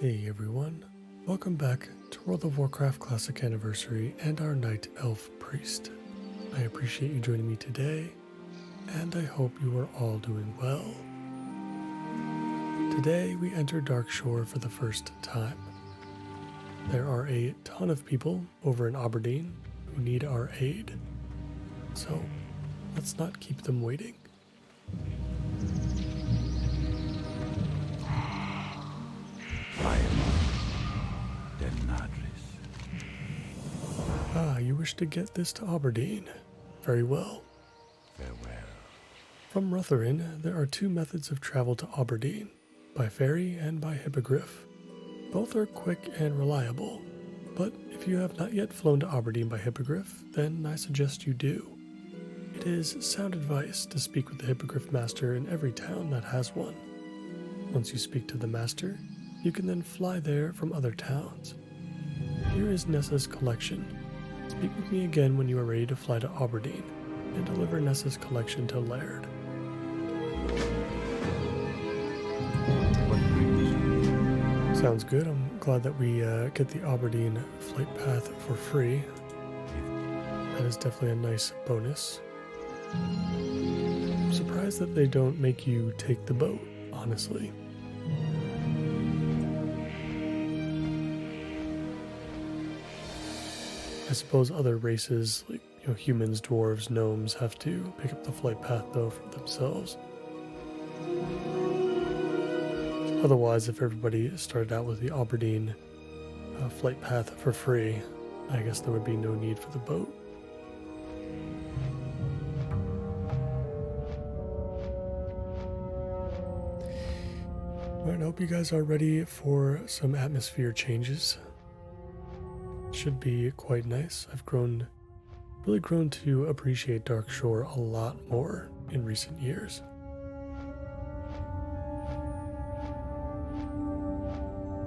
Hey everyone, welcome back to World of Warcraft Classic Anniversary and our Night Elf Priest. I appreciate you joining me today, and I hope you are all doing well. Today we enter Darkshore for the first time. There are a ton of people over in Aberdeen who need our aid, so let's not keep them waiting. You wish to get this to Aberdeen. Very well. Farewell. From Rutherrin, there are two methods of travel to Aberdeen, by ferry and by hippogriff. Both are quick and reliable, but if you have not yet flown to Aberdeen by hippogriff, then I suggest you do. It is sound advice to speak with the hippogriff master in every town that has one. Once you speak to the master, you can then fly there from other towns. Here is Nessa's collection. Speak with me again when you are ready to fly to Aberdeen, and deliver Nessa's collection to Laird. Sounds good. I'm glad that we get the Aberdeen flight path for free. That is definitely a nice bonus. I'm surprised that they don't make you take the boat, honestly. I suppose other races, like humans, dwarves, gnomes, have to pick up the flight path though for themselves. Otherwise, if everybody started out with the Aberdeen flight path for free, I guess there would be no need for the boat. Alright, I hope you guys are ready for some atmosphere changes. Should be quite nice. I've really grown to appreciate Darkshore a lot more in recent years.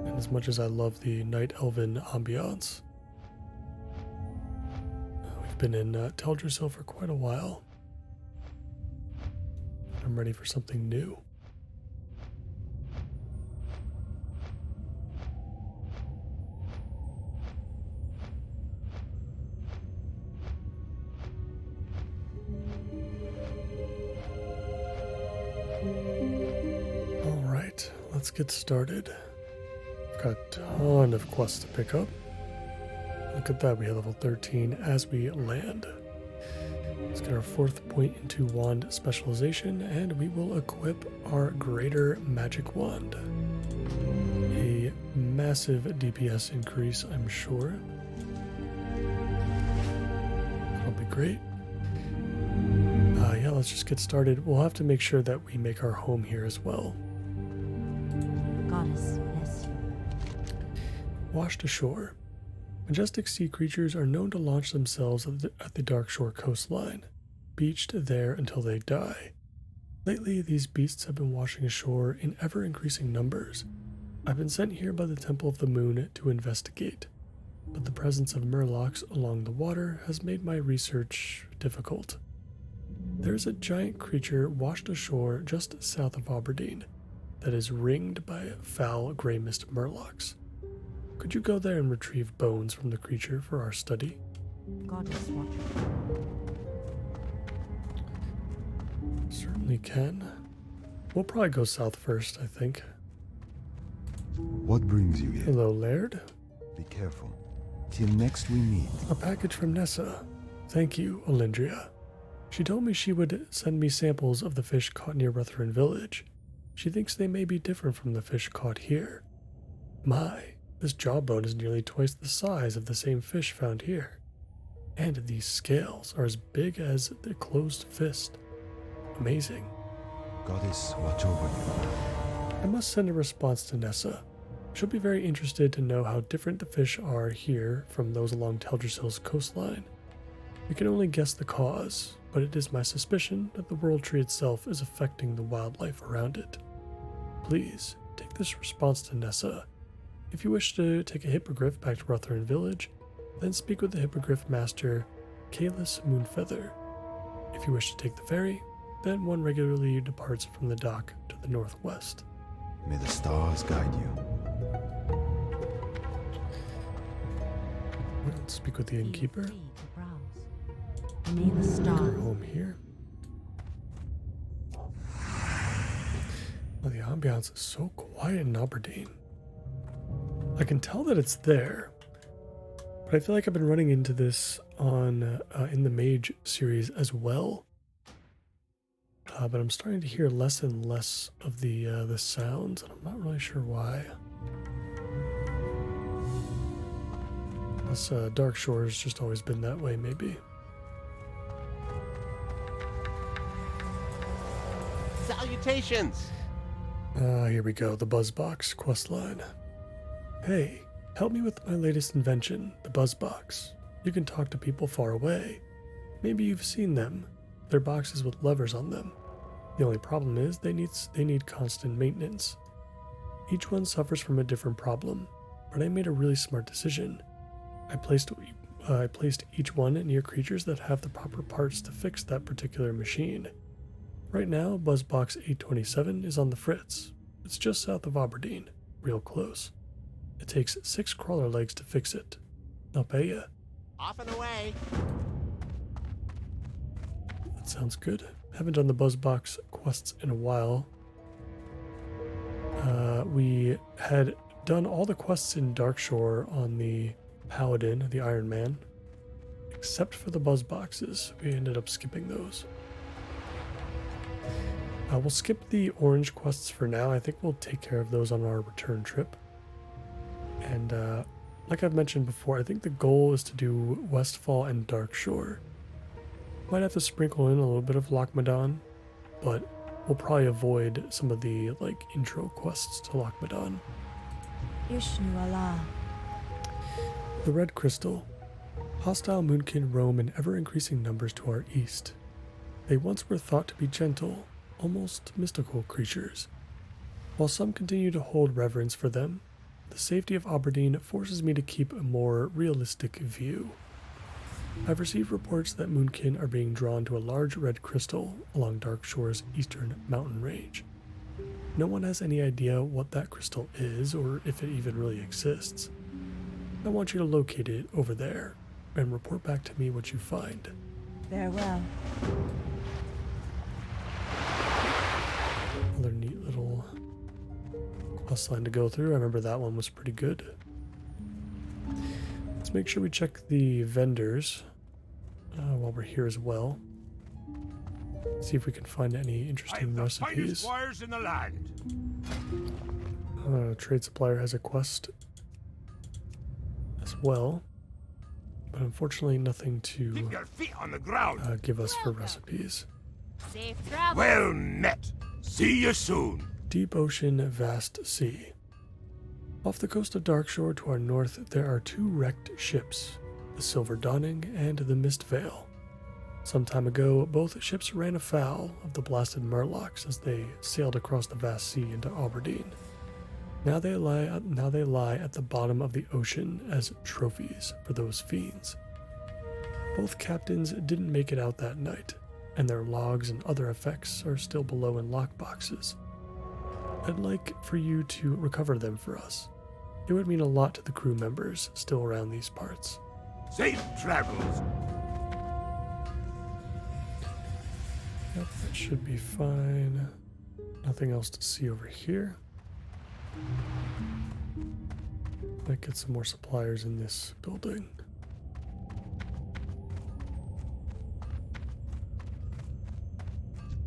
And as much as I love the Night Elven ambiance, we've been in Teldrassil for quite a while. I'm ready for something new. Alright, let's get started. I've got a ton of quests to pick up. Look at that, we have level 13 as we land. Let's get our fourth point into wand specialization, and we will equip our greater magic wand. A massive DPS increase, I'm sure. That'll be great. Yeah, let's just get started. We'll have to make sure that we make our home here as well. Goddess bless you. Washed ashore. Majestic sea creatures are known to launch themselves at the Darkshore coastline, beached there until they die. Lately, these beasts have been washing ashore in ever-increasing numbers. I've been sent here by the Temple of the Moon to investigate, but the presence of murlocs along the water has made my research difficult. There's a giant creature washed ashore just south of Aberdeen that is ringed by foul grey mist murlocs. Could you go there and retrieve bones from the creature for our study? Goddess watch. Certainly can. We'll probably go south first, I think. What brings you here? Hello, Laird. Be careful. Till next we meet. A package from Nessa. Thank you, Olindria. She told me she would send me samples of the fish caught near Rutherrin village. She thinks they may be different from the fish caught here. My, this jawbone is nearly twice the size of the same fish found here. And these scales are as big as the closed fist. Amazing. Goddess, watch over you. I must send a response to Nessa. She'll be very interested to know how different the fish are here from those along Teldrassil's coastline. We can only guess the cause, but it is my suspicion that the world tree itself is affecting the wildlife around it. Please, take this response to Nessa. If you wish to take a hippogriff back to Rutherrin village, then speak with the hippogriff master, Kalis Moonfeather. If you wish to take the ferry, then one regularly departs from the dock to the northwest. May the stars guide you. speak with the Feel innkeeper. free to browse. May the Go stars home here. Well, the ambiance is so quiet in Aberdeen. I can tell that it's there, but I feel like I've been running into this on in the Mage series as well. But I'm starting to hear less and less of the sounds, and I'm not really sure why. Unless Dark Shore has just always been that way, maybe. Salutations! Here we go, the Buzzbox questline. Hey, help me with my latest invention, the Buzzbox. You can talk to people far away. Maybe you've seen them. They're boxes with levers on them. The only problem is they need constant maintenance. Each one suffers from a different problem, but I made a really smart decision. I placed each one near creatures that have the proper parts to fix that particular machine. Right now, Buzzbox 827 is on the fritz. It's just south of Aberdeen, real close. It takes 6 crawler legs to fix it. I'll pay ya. Off and away! That sounds good. Haven't done the Buzzbox quests in a while. We had done all the quests in Darkshore on the Paladin, the Iron Man, except for the Buzzboxes. We ended up skipping those. We'll skip the orange quests for now. I think we'll take care of those on our return trip. And like I've mentioned before, I think the goal is to do Westfall and Darkshore. Might have to sprinkle in a little bit of Lochmadon, but we'll probably avoid some of the intro quests to Lochmadon. Ishnu Allah. The Red Crystal. Hostile moonkin roam in ever-increasing numbers to our east. They once were thought to be gentle, almost mystical creatures. While some continue to hold reverence for them, the safety of Aberdeen forces me to keep a more realistic view. I've received reports that moonkin are being drawn to a large red crystal along Darkshore's eastern mountain range. No one has any idea what that crystal is or if it even really exists. I want you to locate it over there and report back to me what you find. Farewell. Another neat little quest line to go through. I remember that one was pretty good. Let's make sure we check the vendors while we're here as well. See if we can find any interesting recipes. In the land. Trade supplier has a quest as well, but unfortunately nothing to Keep your feet on the ground. give us for recipes. Safe travel. Well met. See you soon. Deep ocean, vast sea. Off the coast of Darkshore to our north, there are 2 wrecked ships, the Silver Dawning and the Mist Veil. Some time ago, both ships ran afoul of the blasted Murlocs as they sailed across the vast sea into Aberdeen. Now they lie at the bottom of the ocean as trophies for those fiends. Both captains didn't make it out that night, and their logs and other effects are still below in lockboxes. I'd like for you to recover them for us. It would mean a lot to the crew members still around these parts. Safe travels. Yep, that should be fine. Nothing else to see over here. Might get some more suppliers in this building.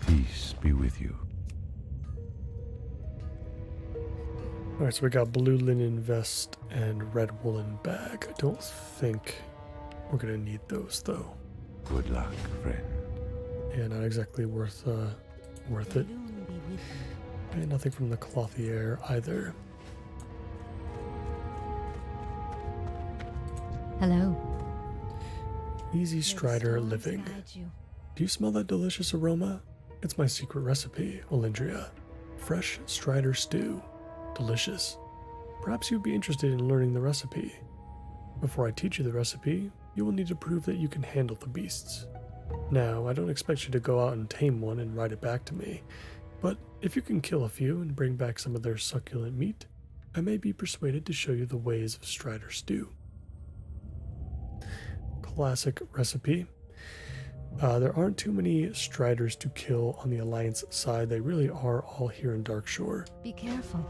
Peace be with you. Alright, so we got blue linen vest and red woolen bag. I don't think we're gonna need those though. Good luck, friend. Yeah, not exactly worth it. Loon be with you. And nothing from the clothier either. Hello. Easy May the Strider storms living. guide you. Do you smell that delicious aroma? It's my secret recipe, Olindria. Fresh Strider stew. Delicious. Perhaps you'd be interested in learning the recipe. Before I teach you the recipe, you will need to prove that you can handle the beasts. Now, I don't expect you to go out and tame one and ride it back to me, but if you can kill a few and bring back some of their succulent meat, I may be persuaded to show you the ways of Strider stew. Classic recipe. There aren't too many Striders to kill on the Alliance side. They really are all here in Darkshore. Be careful.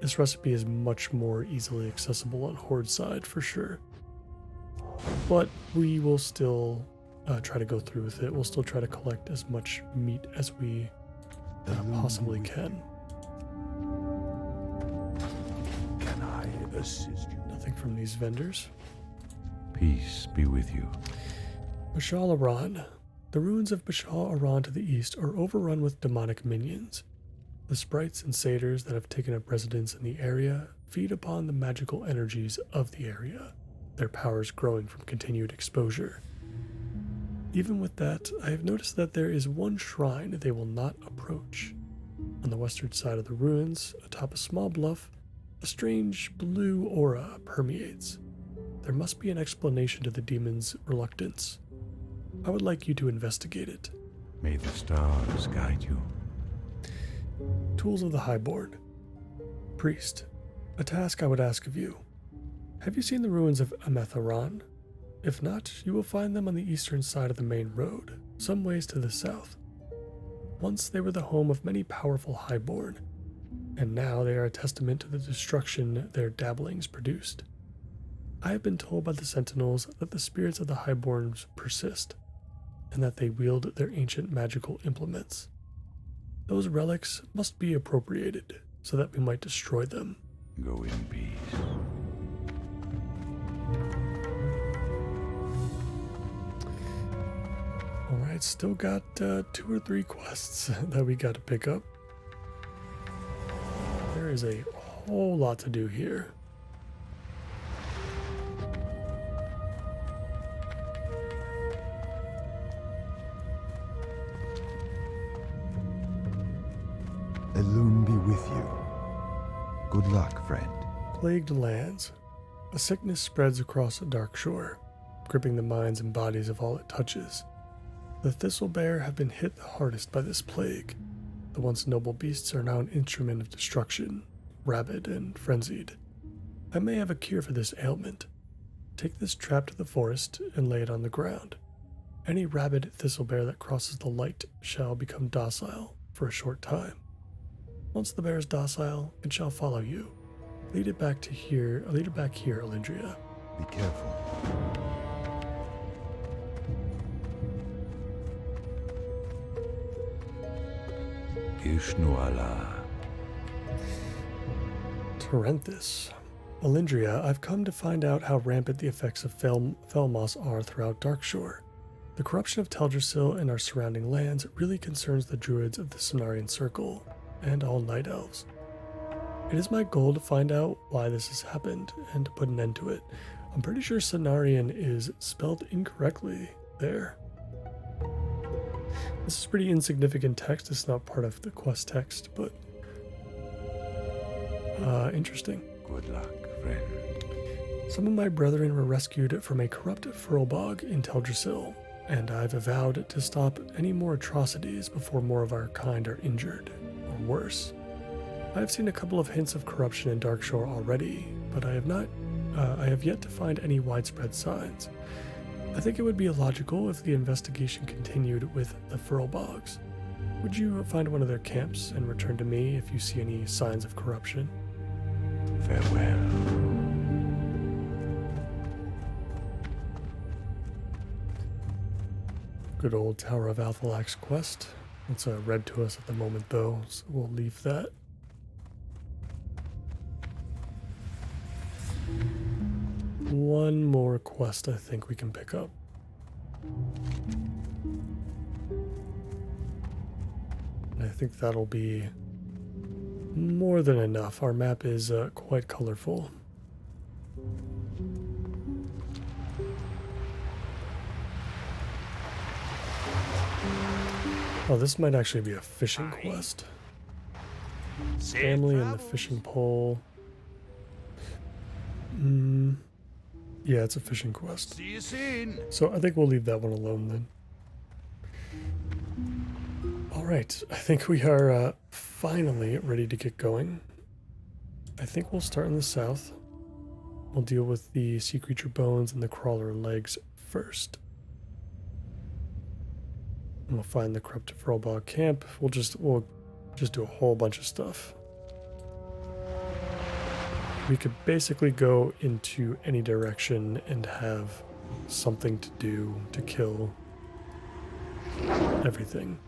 This recipe is much more easily accessible on Horde side for sure. But we will still try to go through with it. We'll still try to collect as much meat as we possibly can. Can I assist you? Nothing from these vendors. Peace be with you. Bashal Aran. The ruins of Bashal Aran to the east are overrun with demonic minions. The sprites and satyrs that have taken up residence in the area feed upon the magical energies of the area, their powers growing from continued exposure. Even with that, I have noticed that there is one shrine they will not approach. On the western side of the ruins, atop a small bluff, a strange blue aura permeates. There must be an explanation to the demon's reluctance. I would like you to investigate it. May the stars guide you. Tools of the Highborn. Priest, a task I would ask of you. Have you seen the ruins of Ametharan? If not, you will find them on the eastern side of the main road, some ways to the south. Once they were the home of many powerful Highborn, and now they are a testament to the destruction their dabblings produced. I have been told by the Sentinels that the spirits of the Highborns persist, and that they wield their ancient magical implements. Those relics must be appropriated, so that we might destroy them. Go in peace. Alright, still got 2 or 3 quests that we got to pick up. There is a whole lot to do here. Elune be with you. Good luck, friend. Plagued lands. A sickness spreads across Darkshore, gripping the minds and bodies of all it touches. The Thistlebear have been hit the hardest by this plague. The once noble beasts are now an instrument of destruction, rabid and frenzied. I may have a cure for this ailment. Take this trap to the forest and lay it on the ground. Any rabid Thistlebear that crosses the light shall become docile for a short time. Once the bear is docile, it shall follow you. Lead it back here, Alindria. Be careful. Ishnuala. Terenthis. Alindria, I've come to find out how rampant the effects of Felmos are throughout Darkshore. The corruption of Teldrassil and our surrounding lands really concerns the druids of the Cenarian Circle, and all night elves. It is my goal to find out why this has happened and to put an end to it. I'm pretty sure Cenarian is spelled incorrectly there. This is pretty insignificant text. It's not part of the quest text, but interesting. Good luck, friend. Some of my brethren were rescued from a corrupt Furlbog in Teldrassil, and I've vowed to stop any more atrocities before more of our kind are injured, or worse. I have seen a couple of hints of corruption in Darkshore already, but I have yet to find any widespread signs. I think it would be illogical if the investigation continued with the Furlbogs. Would you find one of their camps and return to me if you see any signs of corruption? Farewell. Good old Tower of Althalax quest. It's read to us at the moment though, so we'll leave that. One more quest I think we can pick up. And I think that'll be more than enough. Our map is quite colorful. Oh, this might actually be a fishing quest. Family and the fishing pole. Yeah, it's a fishing quest. See you soon. So I think we'll leave that one alone then. Alright, I think we are finally ready to get going. I think we'll start in the south. We'll deal with the sea creature bones and the crawler legs first. And we'll find the corrupted Furlbog camp. We'll just do a whole bunch of stuff. We could basically go into any direction and have something to do to kill everything.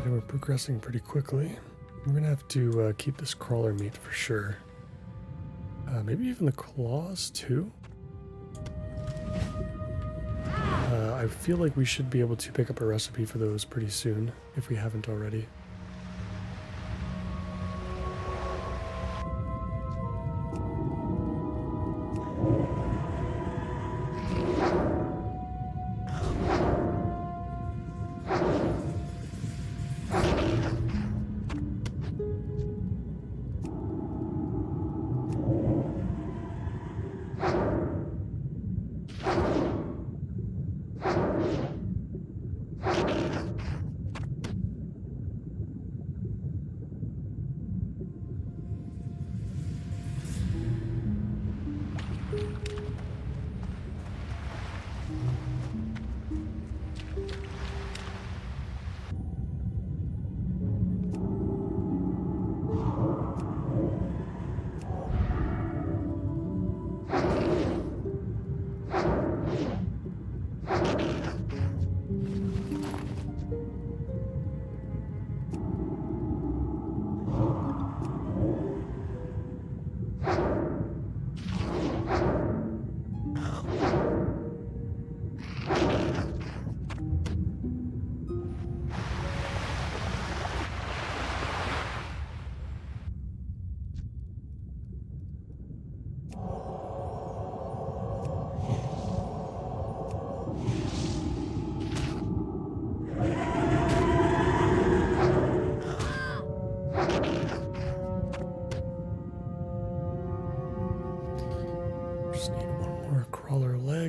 We're progressing pretty quickly. We're gonna have to keep this crawler meat for sure. Maybe even the claws too. I feel like we should be able to pick up a recipe for those pretty soon, if we haven't already.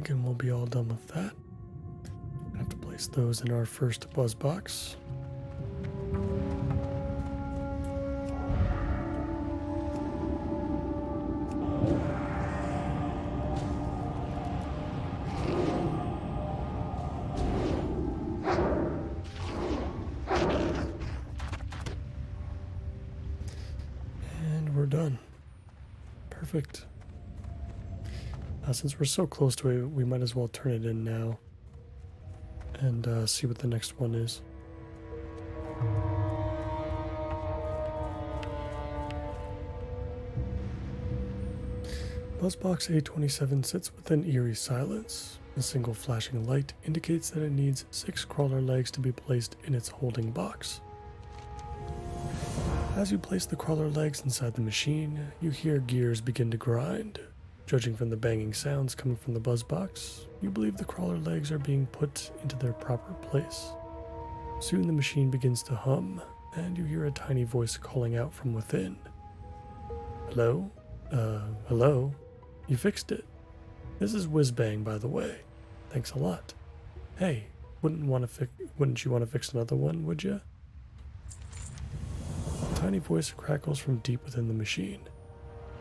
And we'll be all done with that. I have to place those in our first buzz box. And we're done. Perfect. Since we're so close to it, we might as well turn it in now and see what the next one is. Buzzbox A27 sits within eerie silence. A single flashing light indicates that it needs 6 crawler legs to be placed in its holding box. As you place the crawler legs inside the machine, you hear gears begin to grind. Judging from the banging sounds coming from the buzz box, you believe the crawler legs are being put into their proper place. Soon the machine begins to hum, and you hear a tiny voice calling out from within. "Hello? Hello? You fixed it. This is Whizbang, by the way. Thanks a lot. Hey, wouldn't you want to fix another one, would you? A tiny voice crackles from deep within the machine.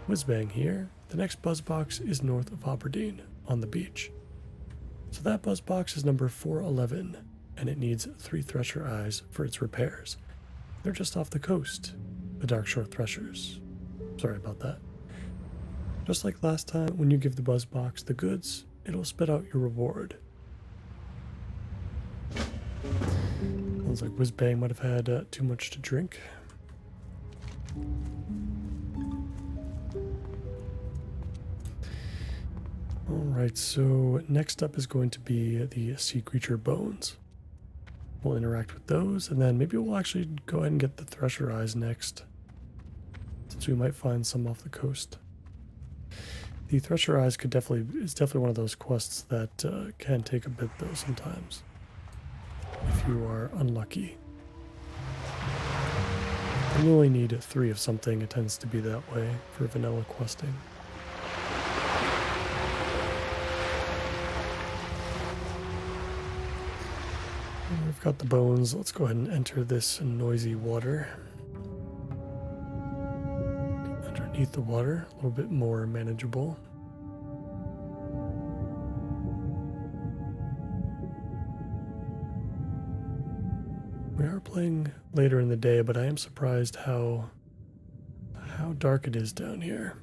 Whizbang here. The next buzzbox is north of Aberdeen, on the beach. So that buzzbox is number 411, and it needs 3 Thresher Eyes for its repairs. They're just off the coast, the Darkshore Threshers. Sorry about that. Just like last time, when you give the buzzbox the goods, it'll spit out your reward. Sounds like Whizbang might have had too much to drink. Alright, so next up is going to be the sea creature bones. We'll interact with those, and then maybe we'll actually go ahead and get the Thresher Eyes next, since we might find some off the coast. The Thresher Eyes is definitely one of those quests that can take a bit though sometimes, if you are unlucky. And you only need 3 of something, it tends to be that way for vanilla questing. We've got the bones. Let's go ahead and enter this noisy water. Underneath the water, a little bit more manageable. We are playing later in the day, but I am surprised how dark it is down here.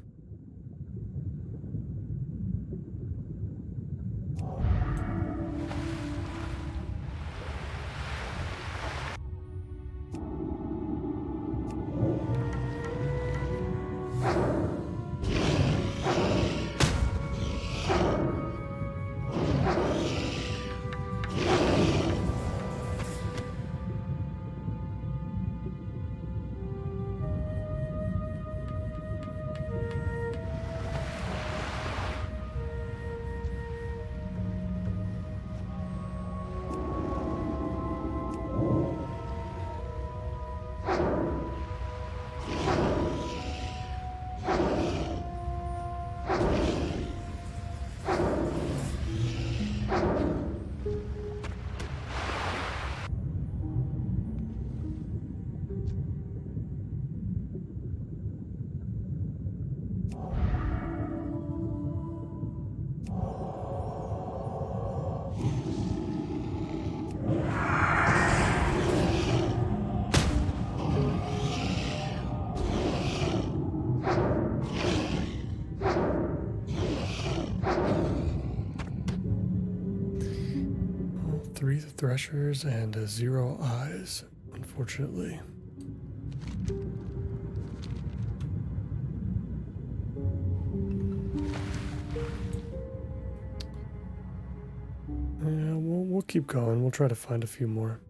Threshers and 0 eyes, unfortunately. Yeah, we'll keep going. We'll try to find a few more.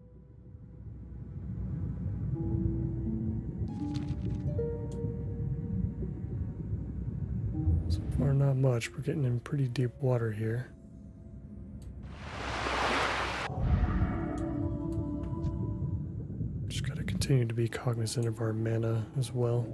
So far, not much. We're getting in pretty deep water here. Continue to be cognizant of our mana as well.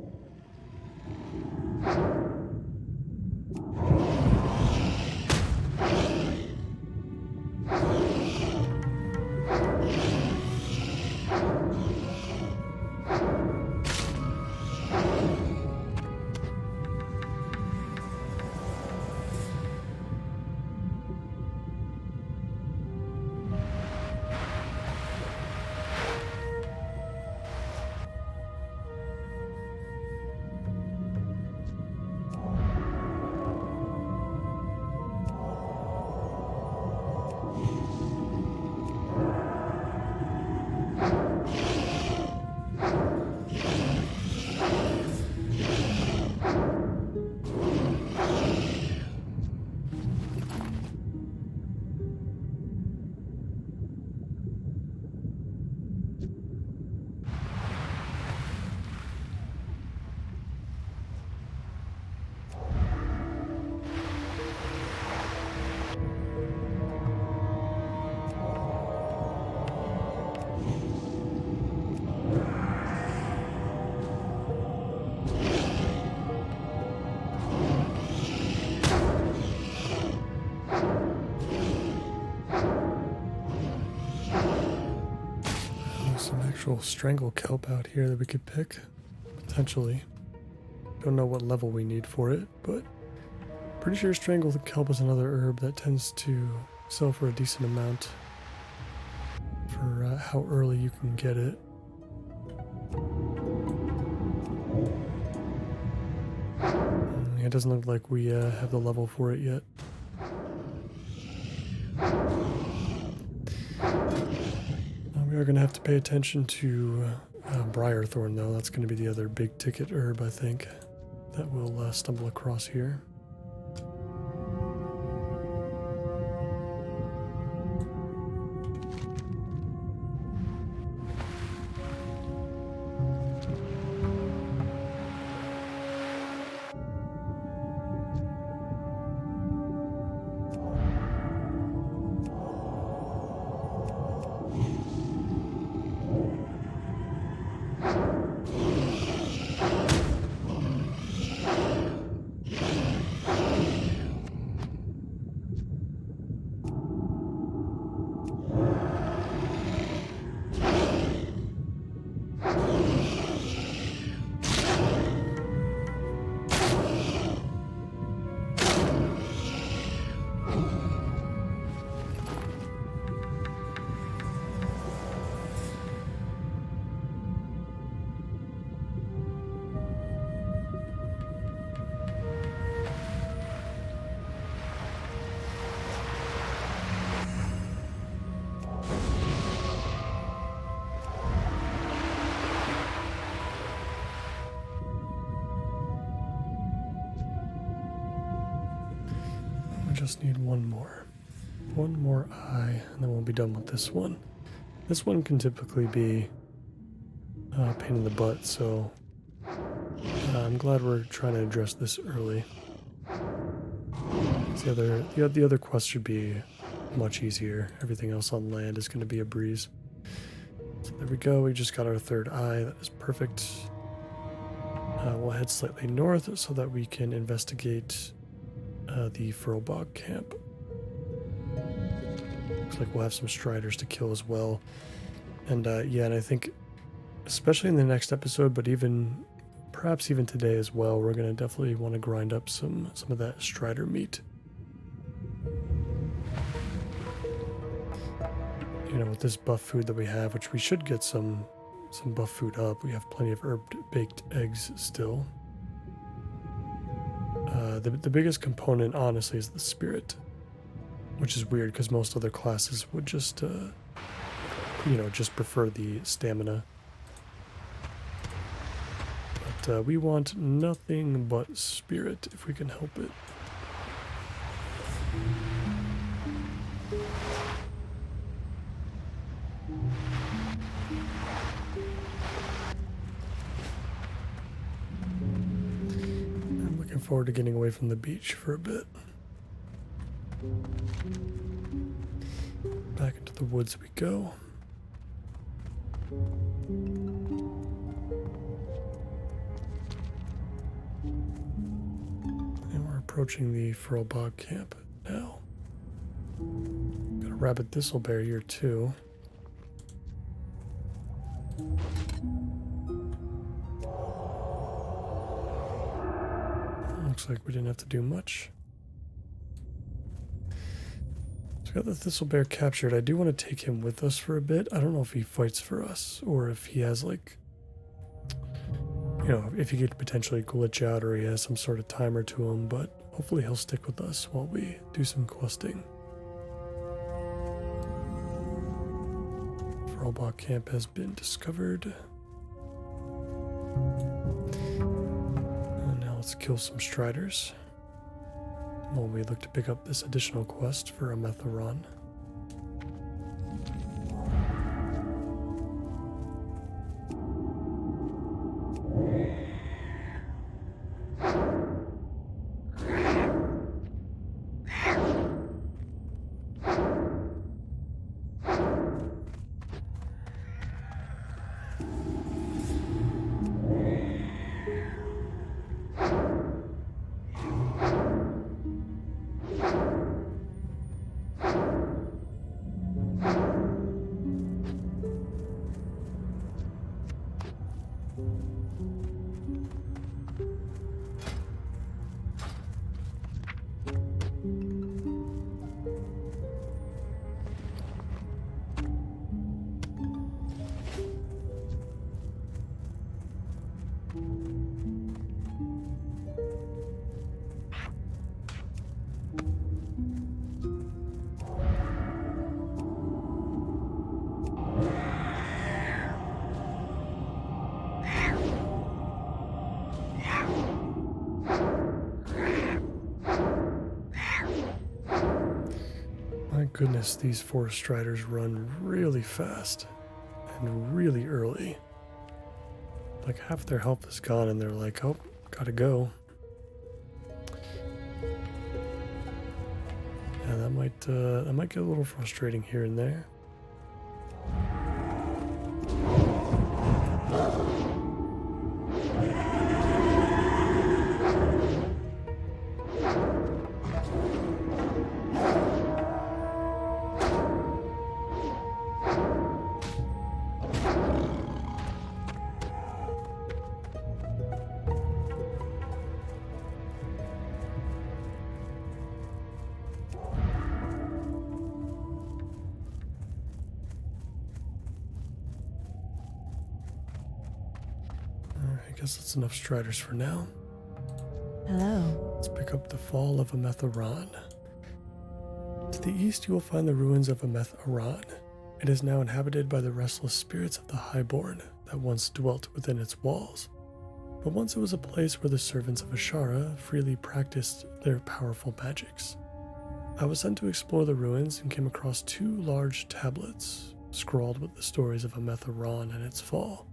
actual strangle kelp out here that we could pick, potentially. Don't know what level we need for it, but pretty sure strangle kelp is another herb that tends to sell for a decent amount for how early you can get it. It doesn't look like we have the level for it yet. We are going to have to pay attention to Briarthorn, though. That's going to be the other big ticket herb, I think, that we'll stumble across here. Just need one more eye, and then we'll be done with this one. This one can typically be a pain in the butt, so I'm glad we're trying to address this early. The other quest should be much easier. Everything else on land is going to be a breeze. So there we go. We just got our third eye. That is perfect. We'll head slightly north so that we can investigate the Furlbog camp. Looks like we'll have some striders to kill as well. And yeah, and I think especially in the next episode, but perhaps even today as well, we're going to definitely want to grind up some of that strider meat. You know, with this buff food that we have, which we should get some buff food up. We have plenty of herb baked eggs still. The biggest component, honestly, is the spirit, which is weird because most other classes would just, just prefer the stamina. But we want nothing but spirit if we can help it. Forward to getting away from the beach for a bit. Back into the woods we go. And we're approaching the Furlbog camp now. Got a rabbit thistleberry here too. Looks like we didn't have to do much. So we got the Thistlebear captured. I do want to take him with us for a bit. I don't know if he fights for us or if he has like, if he could potentially glitch out or he has some sort of timer to him, but hopefully he'll stick with us while we do some questing. Furlbog camp has been discovered. Let's kill some striders while we look to pick up this additional quest for a Metheron. My goodness, these forest striders run really fast and really early. Like half their health is gone and they're like, oh, gotta go. Yeah, that might get a little frustrating here and there. I guess that's enough striders for now. Hello. Let's pick up the fall of Ametharan. To the east you will find the ruins of Ametharan. It is now inhabited by the restless spirits of the Highborn that once dwelt within its walls. But once it was a place where the servants of Ashara freely practiced their powerful magics. I was sent to explore the ruins and came across 2 large tablets scrawled with the stories of Ametharan and its fall.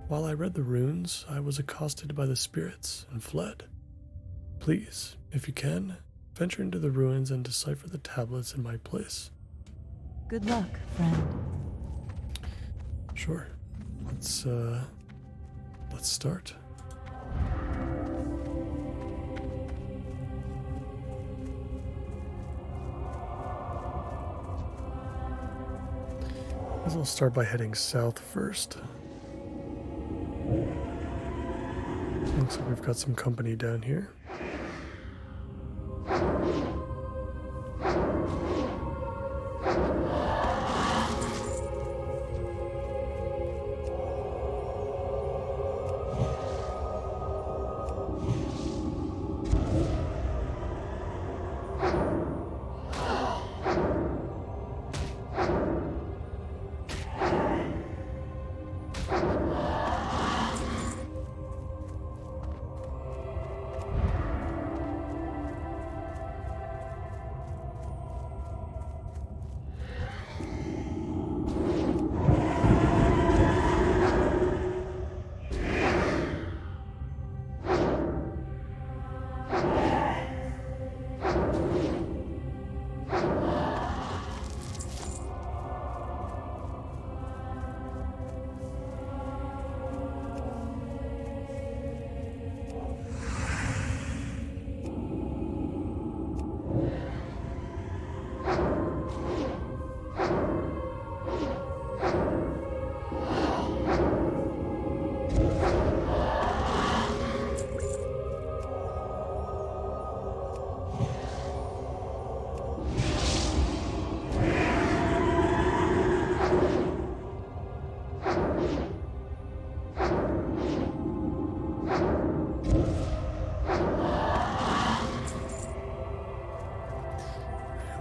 While I read the runes, I was accosted by the spirits and fled. Please, if you can, venture into the ruins and decipher the tablets in my place. Good luck, friend. Sure. Let's start. Guess I'll start by heading south first. Looks like we've got some company down here.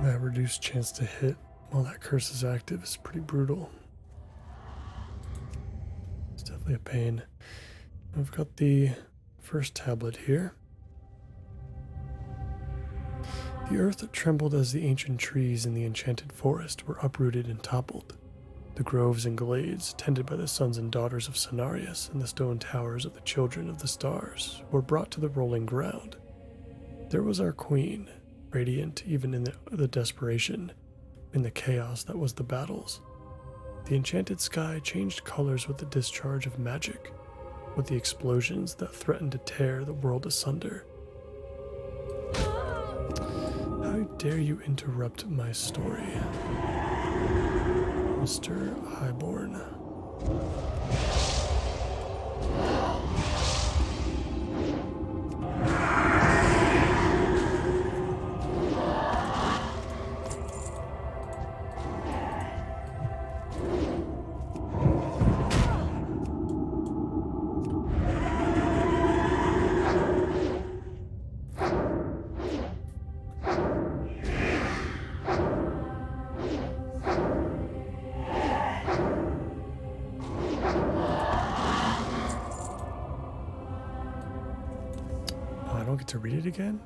That reduced chance to hit while that curse is active is pretty brutal. It's definitely a pain. I've got the first tablet here. The earth trembled as the ancient trees in the enchanted forest were uprooted and toppled. The groves and glades, tended by the sons and daughters of Cenarius and the stone towers of the children of the stars, were brought to the rolling ground. There was our queen, radiant even in the desperation, in the chaos that was the battles. The enchanted sky changed colors with the discharge of magic, with the explosions that threatened to tear the world asunder. How dare you interrupt my story, Mr. Highborn? don't get to read it again?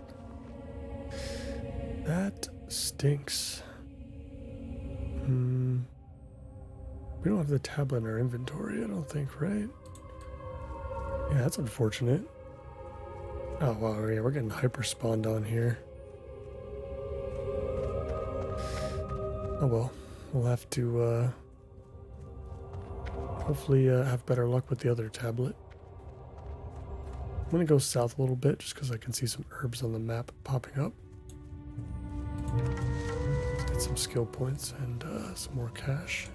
That stinks. We don't have the tablet in our inventory, I don't think, right? Yeah, that's unfortunate. Oh, wow, yeah, we're getting hyper spawned on here. Oh well, we'll have to hopefully have better luck with the other tablet. I'm gonna go south a little bit just because I can see some herbs on the map popping up. Let's get some skill points and some more cash.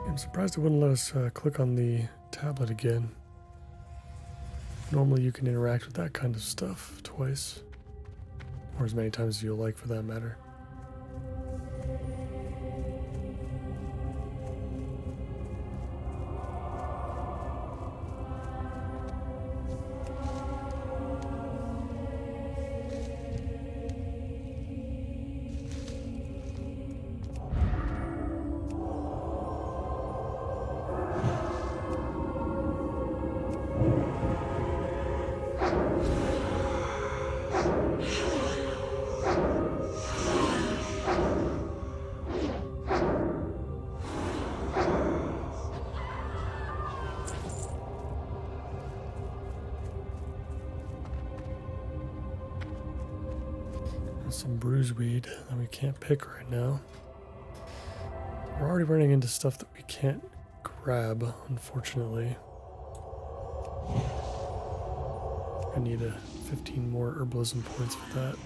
I'm surprised it wouldn't let us click on the tablet again. Normally you can interact with that kind of stuff twice, or as many times as you like for that matter. Some bruiseweed that we can't pick right now. We're already running into stuff that we can't grab, unfortunately. I need 15 more herbalism points for that.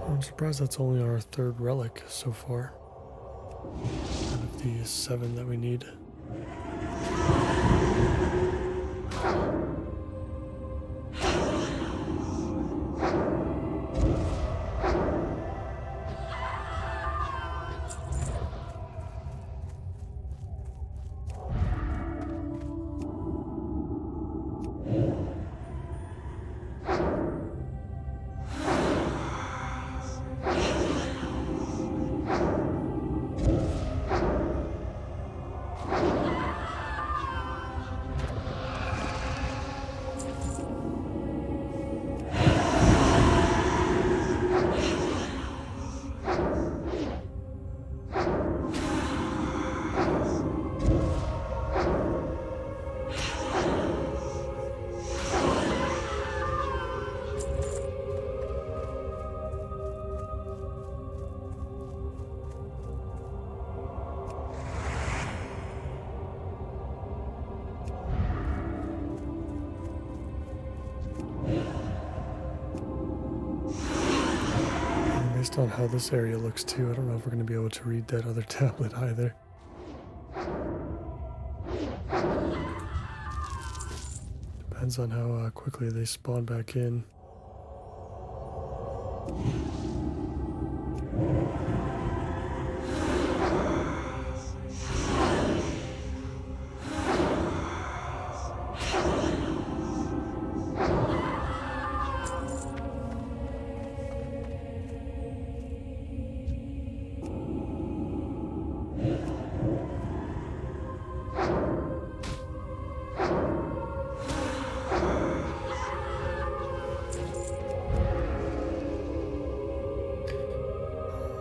I'm surprised that's only our third relic so far out of the 7 that we need. Based on how this area looks too, I don't know if we're going to be able to read that other tablet either. Depends on how quickly they spawn back in.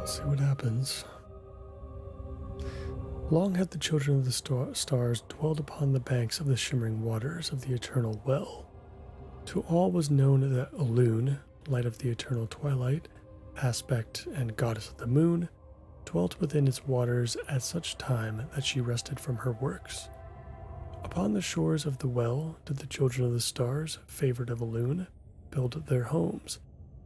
See what happens. Long had the children of the stars dwelled upon the banks of the shimmering waters of the eternal well. To all was known that Elune, light of the eternal twilight, aspect and goddess of the moon, dwelt within its waters at such time that she rested from her works. Upon the shores of the well did the children of the stars, favored of Elune, build their homes,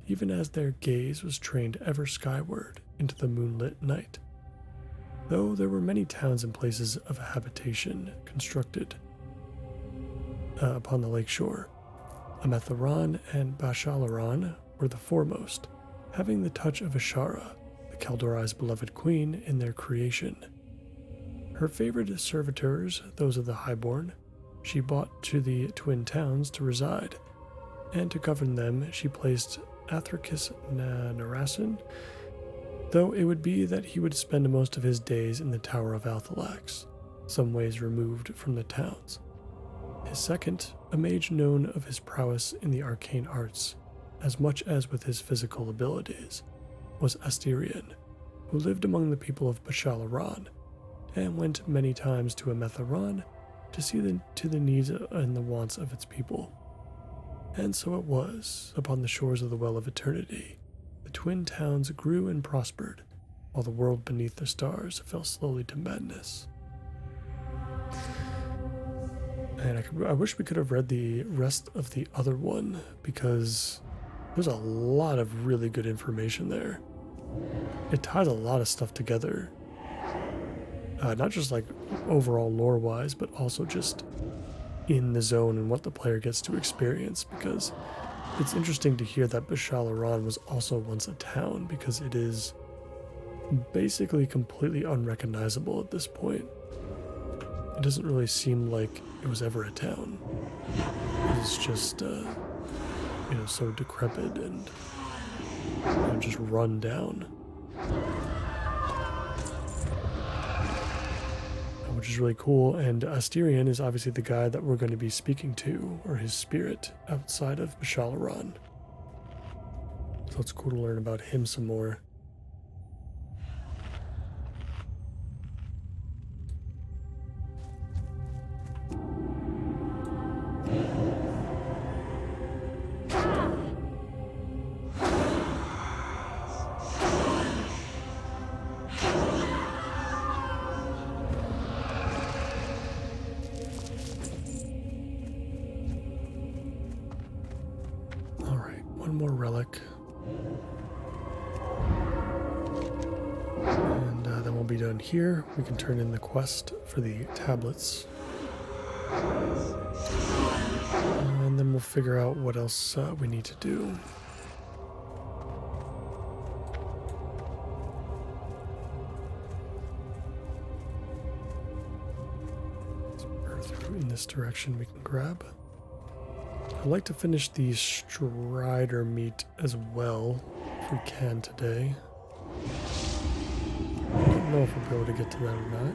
even as their gaze was trained ever skyward into the moonlit night. Though there were many towns and places of habitation constructed upon the lake shore, Ametharon and Bashalaron were the foremost, having the touch of Ashara, the Kaldorai's beloved queen, in their creation. Her favored servitors, those of the highborn, she brought to the twin towns to reside, and to govern them she placed Athricus Narasin, though it would be that he would spend most of his days in the Tower of Althalax, some ways removed from the towns. His second, a mage known of his prowess in the arcane arts, as much as with his physical abilities, was Astarion, who lived among the people of Bashalaran, and went many times to Ametharon to see to the needs and the wants of its people. And so it was, upon the shores of the Well of Eternity, the twin towns grew and prospered, while the world beneath the stars fell slowly to madness. And I wish we could have read the rest of the other one, because there's a lot of really good information there. It ties a lot of stuff together. Not just like overall lore-wise, but also just in the zone and what the player gets to experience, because it's interesting to hear that Bashalaran was also once a town, because it is basically completely unrecognizable at this point. It doesn't really seem like it was ever a town. It's just, so decrepit and just run down. Which is really cool, and Astarion is obviously the guy that we're going to be speaking to, or his spirit, outside of Bashalaran. So it's cool to learn about him some more. One more relic. And then we'll be done here. We can turn in the quest for the tablets. And then we'll figure out what else we need to do. In this direction we can grab. I'd like to finish the Strider meat as well, if we can today. I don't know if we'll be able to get to that or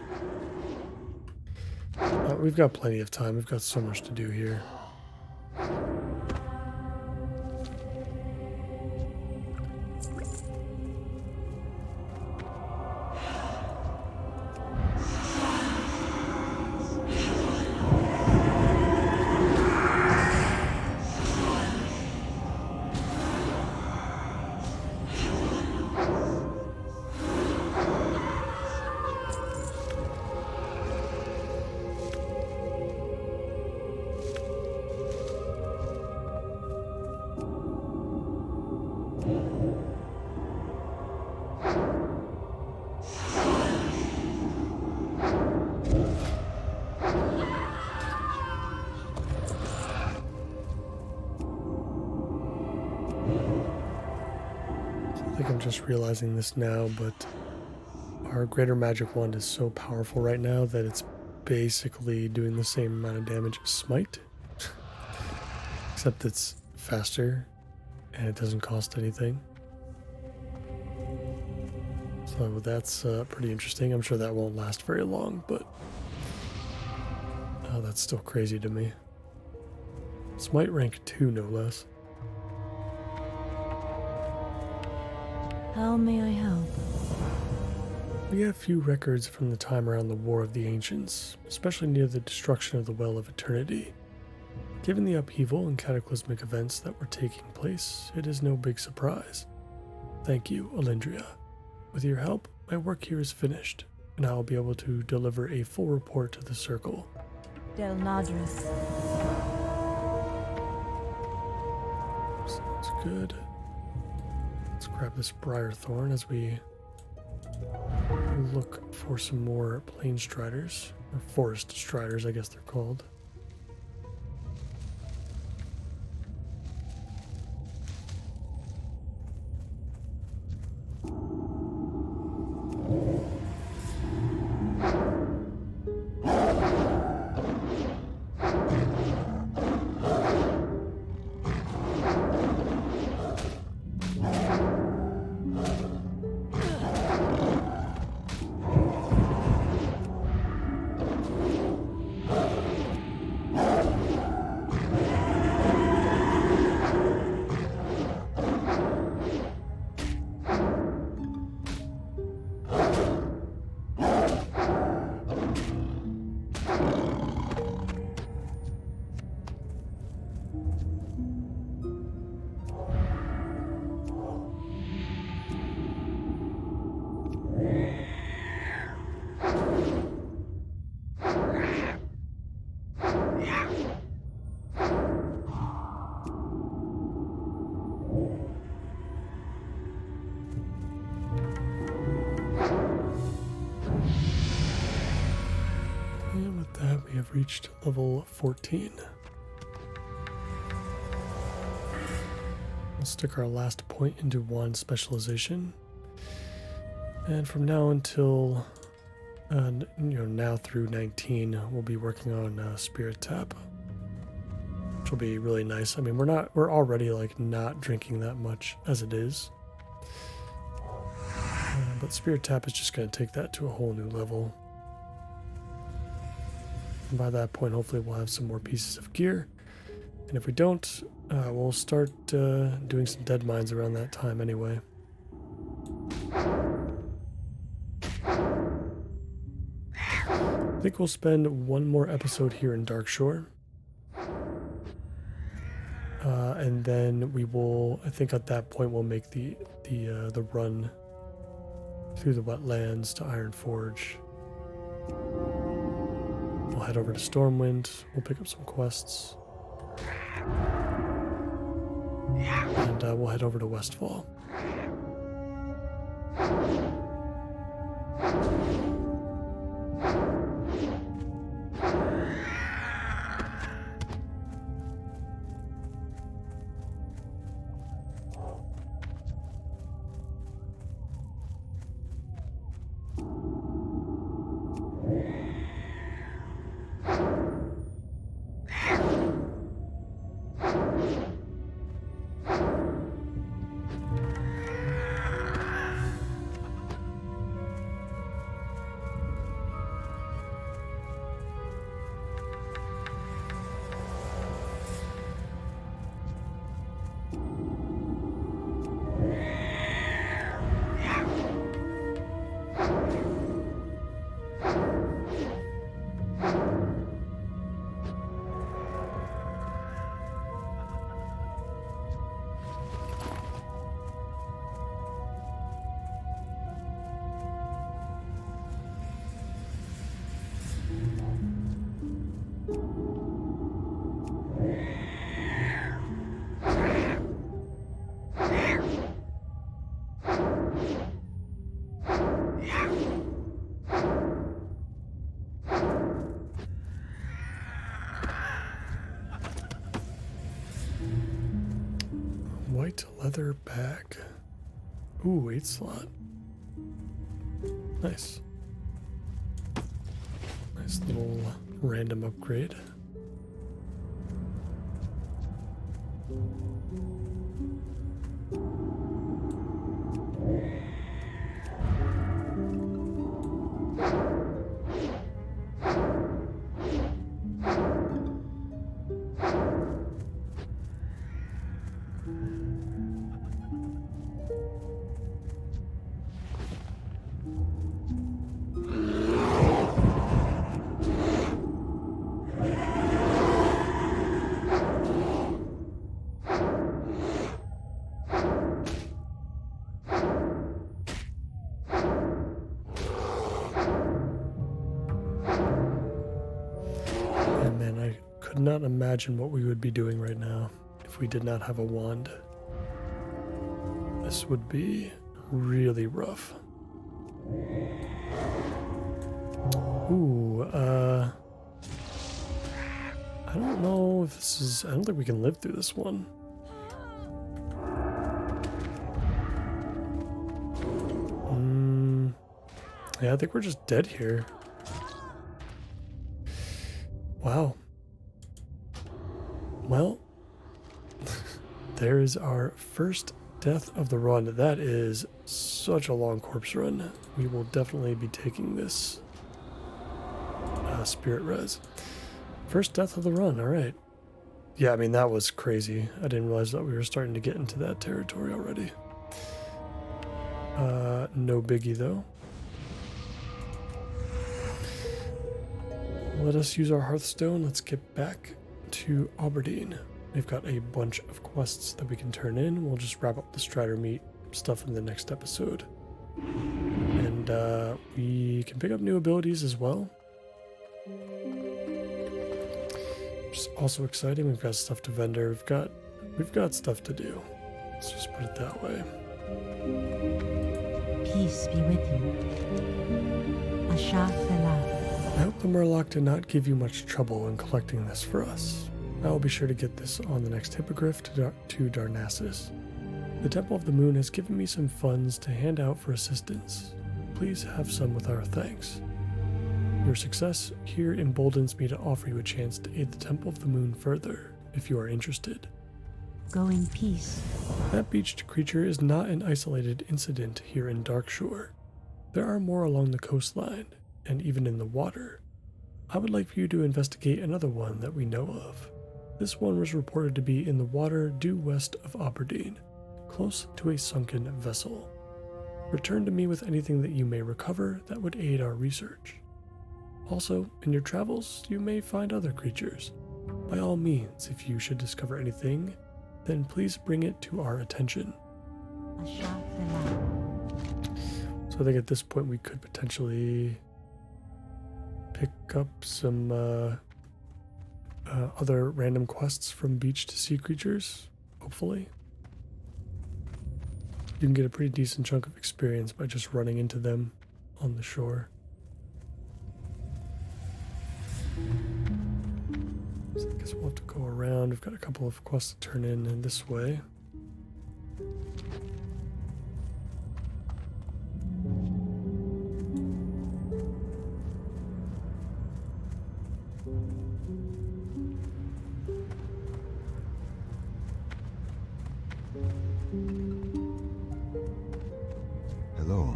not. We've got plenty of time. We've got so much to do here. I think I'm just realizing this now, but our Greater Magic Wand is so powerful right now that it's basically doing the same amount of damage as Smite. Except it's faster and it doesn't cost anything. So that's pretty interesting. I'm sure that won't last very long, but that's still crazy to me. Smite rank 2, no less. How may I help? We have few records from the time around the War of the Ancients, especially near the destruction of the Well of Eternity. Given the upheaval and cataclysmic events that were taking place, it is no big surprise. Thank you, Alindria. With your help, my work here is finished, and I will be able to deliver a full report to the Circle. Del Nadris. Sounds good. Let's grab this Briar Thorn as we look for some more Plain Striders, or Forest Striders, I guess they're called. And with that, we have reached level 14. We'll stick our last point into wand specialization. And from now until, now through 19, we'll be working on Spirit Tap, which will be really nice. I mean, we're already like not drinking that much as it is. But Spirit Tap is just going to take that to a whole new level. And by that point, hopefully we'll have some more pieces of gear. And if we don't, we'll start doing some dead mines around that time anyway. I think we'll spend one more episode here in Darkshore. And then we will, I think at that point, we'll make the run through the wetlands to Ironforge. We'll head over to Stormwind. We'll pick up some quests. And we'll head over to Westfall. White leather bag. Ooh, 8 slot. Nice. Nice little random upgrade. Could not imagine what we would be doing right now if we did not have a wand. This would be really rough. Ooh, I don't know if this is... I don't think we can live through this one. Yeah, I think we're just dead here. Wow. Well, there is our first death of the run. That is such a long corpse run. We will definitely be taking this spirit res. First death of the run, alright. Yeah, I mean, that was crazy. I didn't realize that we were starting to get into that territory already. No biggie though. Let us use our Hearthstone. Let's get back to Aberdeen. We've got a bunch of quests that we can turn in. We'll just wrap up the Strider Meat stuff in the next episode. And we can pick up new abilities as well. Which is also exciting. We've got stuff to vendor. We've got stuff to do. Let's just put it that way. Peace be with you. Asha Felah. I hope the Murloc did not give you much trouble in collecting this for us. I will be sure to get this on the next hippogriff to Narcissus. The Temple of the Moon has given me some funds to hand out for assistance. Please have some with our thanks. Your success here emboldens me to offer you a chance to aid the Temple of the Moon further, if you are interested. Go in peace. That beached creature is not an isolated incident here in Darkshore. There are more along the coastline, and even in the water. I would like for you to investigate another one that we know of. This one was reported to be in the water due west of Aberdeen, close to a sunken vessel. Return to me with anything that you may recover that would aid our research. Also, in your travels, you may find other creatures. By all means, if you should discover anything, then please bring it to our attention. Asha Felah. So I think at this point we could potentially pick up some other random quests from beach to sea creatures, hopefully. You can get a pretty decent chunk of experience by just running into them on the shore. So I guess we'll have to go around. We've got a couple of quests to turn in this way. Hello.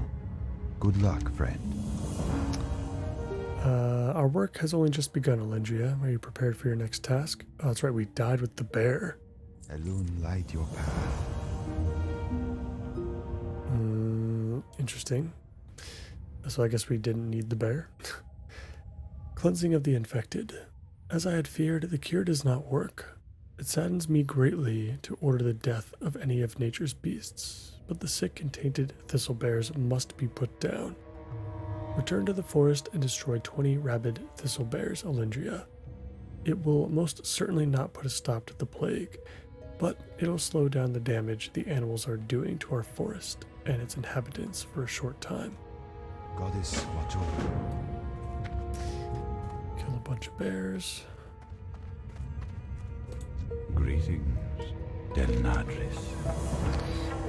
Good luck, friend. Our work has only just begun, Alendria. Are you prepared for your next task? Oh, that's right, we died with the bear. Elune light your path. Interesting. So I guess we didn't need the bear. Cleansing of the infected. As I had feared, the cure does not work. It saddens me greatly to order the death of any of nature's beasts, but the sick and tainted thistle bears must be put down. Return to the forest and destroy 20 rabid thistle bears, Alendria. It will most certainly not put a stop to the plague, but it'll slow down the damage the animals are doing to our forest and its inhabitants for a short time. Goddess, watch over. Kill a bunch of bears. Greetings, Denadris.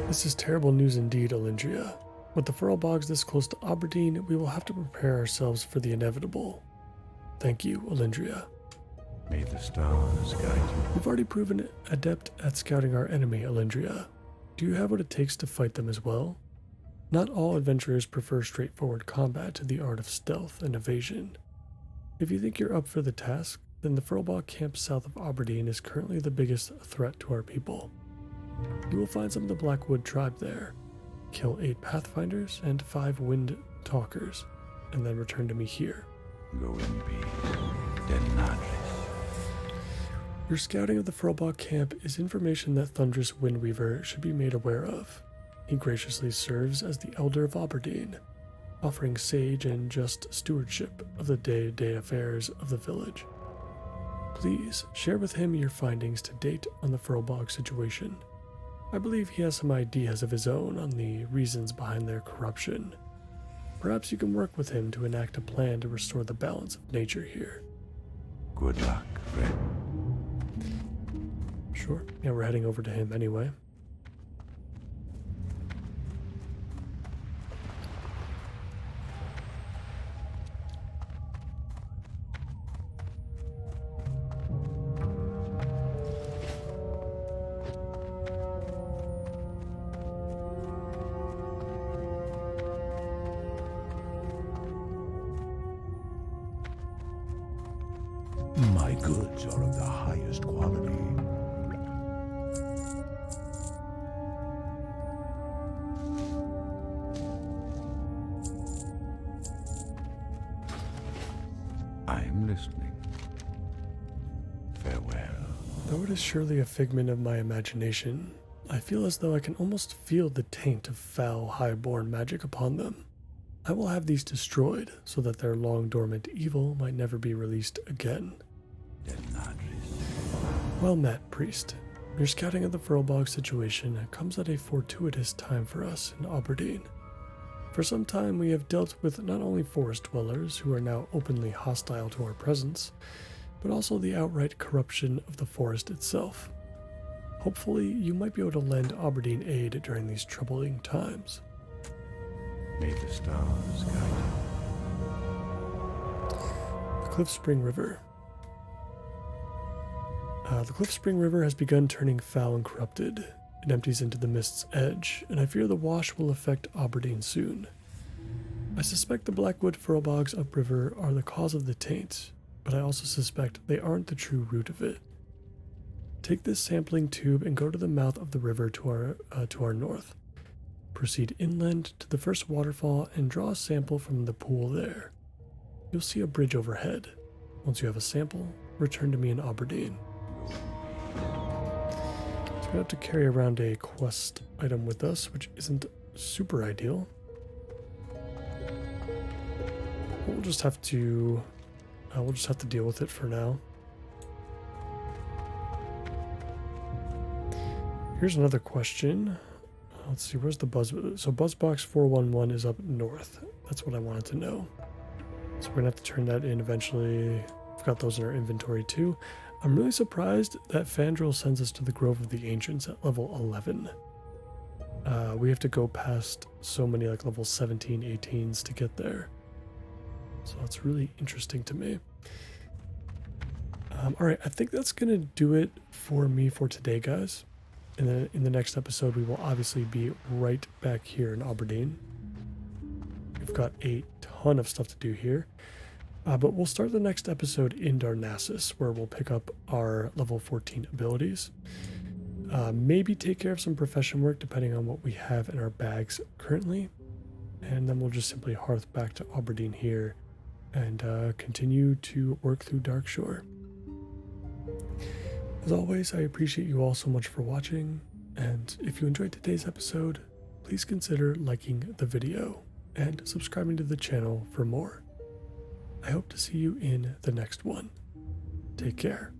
This is terrible news indeed, Alendria. With the Furl Bogs this close to Aberdeen, we will have to prepare ourselves for the inevitable. Thank you, Alendria. May the stars guide you. You've already proven adept at scouting our enemy, Alendria. Do you have what it takes to fight them as well? Not all adventurers prefer straightforward combat to the art of stealth and evasion. If you think you're up for the task, then the Furlbog camp south of Aberdeen is currently the biggest threat to our people. You will find some of the Blackwood tribe there. Kill 8 Pathfinders and 5 Wind Talkers, and then return to me here. Go in peace, Denadris. Your scouting of the Furlbog camp is information that Thunderous Windweaver should be made aware of. He graciously serves as the Elder of Aberdeen, offering sage and just stewardship of the day-to-day affairs of the village. Please share with him your findings to date on the Furlbog situation. I believe he has some ideas of his own on the reasons behind their corruption. Perhaps you can work with him to enact a plan to restore the balance of nature here. Good luck, friend. Sure. Yeah, we're heading over to him anyway. My goods are of the highest quality. I'm listening. Farewell. Though it is surely a figment of my imagination, I feel as though I can almost feel the taint of foul, high-born magic upon them. I will have these destroyed so that their long-dormant evil might never be released again. Well met, priest. Your scouting of the Furlbog situation comes at a fortuitous time for us in Aberdeen. For some time we have dealt with not only forest dwellers who are now openly hostile to our presence, but also the outright corruption of the forest itself. Hopefully you might be able to lend Aberdeen aid during these troubling times. May the stars guide you. The Cliff Spring River. The Cliff Spring River has begun turning foul and corrupted. It empties into the mist's edge, and I fear the wash will affect Aberdeen soon. I suspect the Blackwood Furlbogs upriver are the cause of the taint, but I also suspect they aren't the true root of it. Take this sampling tube and go to the mouth of the river to our north. Proceed inland to the first waterfall and draw a sample from the pool there. You'll see a bridge overhead. Once you have a sample, return to me in Aberdeen. So we have to carry around a quest item with us, which isn't super ideal. We'll just have to deal with it for now. Here's another question. Let's see, where's the buzz? So Buzzbox 411 is up north. That's what I wanted to know. So we're gonna have to turn that in eventually. We've got those in our inventory too. I'm really surprised that Fandral sends us to the Grove of the Ancients at level 11. We have to go past so many like level 17, 18s to get there. So that's really interesting to me. All right, I think that's gonna do it for me for today, guys. And then in the next episode, we will obviously be right back here in Aberdeen. We've got a ton of stuff to do here. But we'll start the next episode in Narcissus, where we'll pick up our level 14 abilities. Maybe take care of some profession work, depending on what we have in our bags currently. And then we'll just simply hearth back to Aberdeen here and continue to work through Darkshore. As always, I appreciate you all so much for watching, and if you enjoyed today's episode, please consider liking the video and subscribing to the channel for more. I hope to see you in the next one. Take care.